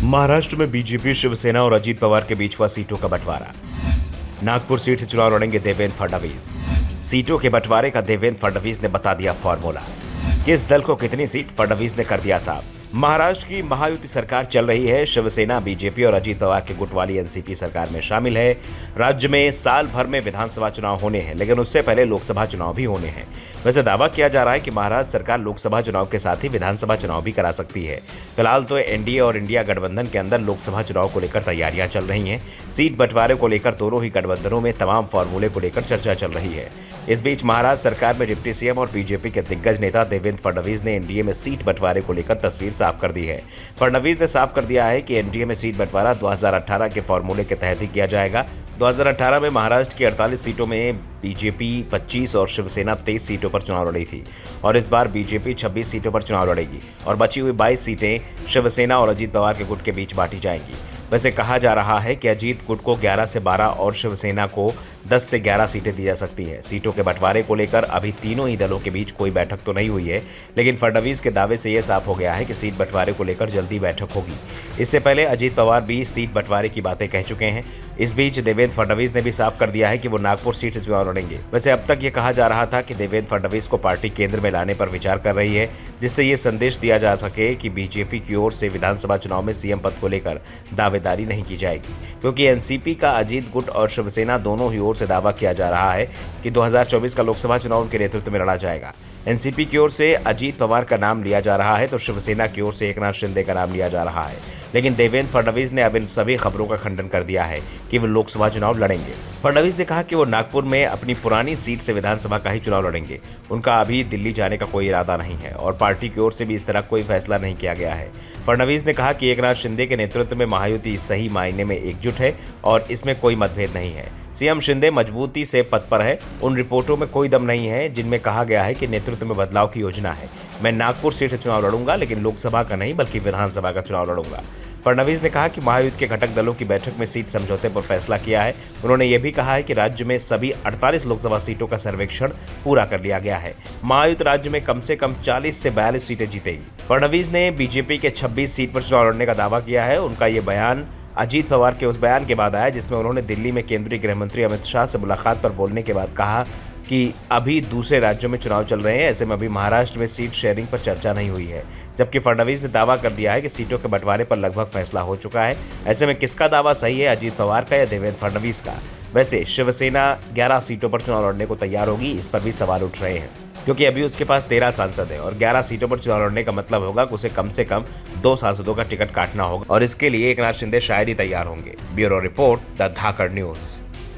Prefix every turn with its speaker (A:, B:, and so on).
A: महाराष्ट्र में बीजेपी, शिवसेना और अजीत पवार के बीच हुआ सीटों का बंटवारा। नागपुर सीट से चुनाव लड़ेंगे देवेंद्र फडणवीस। सीटों के बंटवारे का देवेंद्र फडणवीस ने बता दिया फॉर्मूला। किस दल को कितनी सीट, फडणवीस ने कर दिया साफ। महाराष्ट्र की महायुति सरकार चल रही है। शिवसेना, बीजेपी और अजीत पवार के गुट वाली एनसीपी सरकार में शामिल है। राज्य में साल भर में विधानसभा चुनाव होने हैं, लेकिन उससे पहले लोकसभा चुनाव भी होने हैं। वैसे दावा किया जा रहा है कि महाराष्ट्र सरकार लोकसभा चुनाव के साथ ही विधानसभा चुनाव भी करा सकती है। फिलहाल तो एनडीए और इंडिया गठबंधन के अंदर लोकसभा चुनाव को लेकर तैयारियां चल रही हैं। सीट बंटवारे को लेकर दोनों ही गठबंधनों में तमाम फॉर्मूले को लेकर चर्चा चल रही है। इस बीच महाराष्ट्र सरकार में डिप्टी सीएम और बीजेपी के दिग्गज नेता देवेंद्र फडणवीस ने एनडीए में सीट बंटवारे को लेकर तस्वीर साफ कर दी है। फडणवीस ने साफ कर दिया है कि एनडीए में सीट बंटवारा 2018 के फॉर्मूले के तहत ही किया जाएगा। 2018 में महाराष्ट्र की 48 सीटों में बीजेपी 25 और शिवसेना 23 सीटों पर चुनाव लड़ी थी और इस बार बीजेपी 26 सीटों पर चुनाव लड़ेगी और बची हुई 22 सीटें शिवसेना और अजीत पवार के गुट के बीच बांटी जाएंगी। वैसे कहा जा रहा है कि अजीत गुट को 11 से 12 और शिवसेना को 10 से 11 सीटें दी जा सकती है। सीटों के बंटवारे को लेकर अभी तीनों ही दलों के बीच कोई बैठक तो नहीं हुई है, लेकिन फडणवीस के दावे से यह साफ हो गया है कि सीट बंटवारे को लेकर जल्दी बैठक होगी। इससे पहले अजीत पवार भी सीट बंटवारे की बातें कह चुके हैं। इस बीच देवेंद्र फडणवीस ने भी साफ कर दिया है कि वो नागपुर सीट से चुनाव लड़ेंगे। वैसे अब तक ये कहा जा रहा था कि देवेंद्र फडणवीस को पार्टी केंद्र में लाने पर विचार कर रही है, जिससे ये संदेश दिया जा सके कि बीजेपी की ओर से विधानसभा चुनाव में सीएम पद को लेकर दावेदारी नहीं की जाएगी, क्योंकि एनसीपी का अजीत गुट और शिवसेना दोनों ही ओर से दावा किया जा रहा है कि 2024 का लोकसभा चुनाव उनके नेतृत्व में लड़ा जाएगा। एनसीपी की ओर से अजीत पवार का नाम लिया जा रहा है तो शिवसेना की ओर से एकनाथ शिंदे का नाम लिया जा रहा है, लेकिन देवेंद्र फडणवीस ने अब इन सभी खबरों का खंडन कर दिया है कि वो लोकसभा चुनाव लड़ेंगे। फडणवीस ने कहा कि वो नागपुर में अपनी पुरानी सीट से विधानसभा का ही चुनाव लड़ेंगे। उनका अभी दिल्ली जाने का कोई इरादा नहीं है और पार्टी की ओर से भी इस तरह कोई फैसला नहीं किया गया है। फडणवीस ने कहा कि एकनाथ शिंदे के नेतृत्व में महायुति सही मायने में एकजुट है और इसमें कोई मतभेद नहीं है। सीएम शिंदे मजबूती से पद पर है। उन रिपोर्टों में कोई दम नहीं है जिनमें कहा गया है कि नेतृत्व में बदलाव की योजना है। मैं नागपुर सीट से चुनाव लड़ूंगा, लेकिन लोकसभा का नहीं बल्कि विधानसभा का चुनाव लड़ूंगा। फडणवीस ने कहा कि महायुति के घटक दलों की बैठक में सीट समझौते पर फैसला किया है। उन्होंने ये भी कहा है कि राज्य में सभी 48 लोकसभा सीटों का सर्वेक्षण पूरा कर लिया गया है। महायुति राज्य में कम से कम 40 से 42 सीटें जीतेगी। फडणवीस ने बीजेपी के 26 सीट पर चुनाव लड़ने का दावा किया है। उनका ये बयान अजीत पवार के उस बयान के बाद आया जिसमें उन्होंने दिल्ली में केंद्रीय गृह मंत्री अमित शाह से मुलाकात पर बोलने के बाद कहा कि अभी दूसरे राज्यों में चुनाव चल रहे हैं, ऐसे में अभी महाराष्ट्र में सीट शेयरिंग पर चर्चा नहीं हुई है। जबकि फडणवीस ने दावा कर दिया है कि सीटों के बंटवारे पर लगभग फैसला हो चुका है। ऐसे में किसका दावा सही है, अजीत पवार का या देवेंद्र फडणवीस का? वैसे शिवसेना 11 सीटों पर चुनाव लड़ने को तैयार होगी, इस पर भी सवाल उठ रहे हैं, क्योंकि अभी उसके पास 13 सांसद हैं और 11 सीटों पर चुनाव लड़ने का मतलब होगा कि उसे कम से कम 2 सांसदों का टिकट काटना होगा और इसके लिए एकनाथ शिंदे शायद ही तैयार होंगे। Bureau report, the Dhakad news.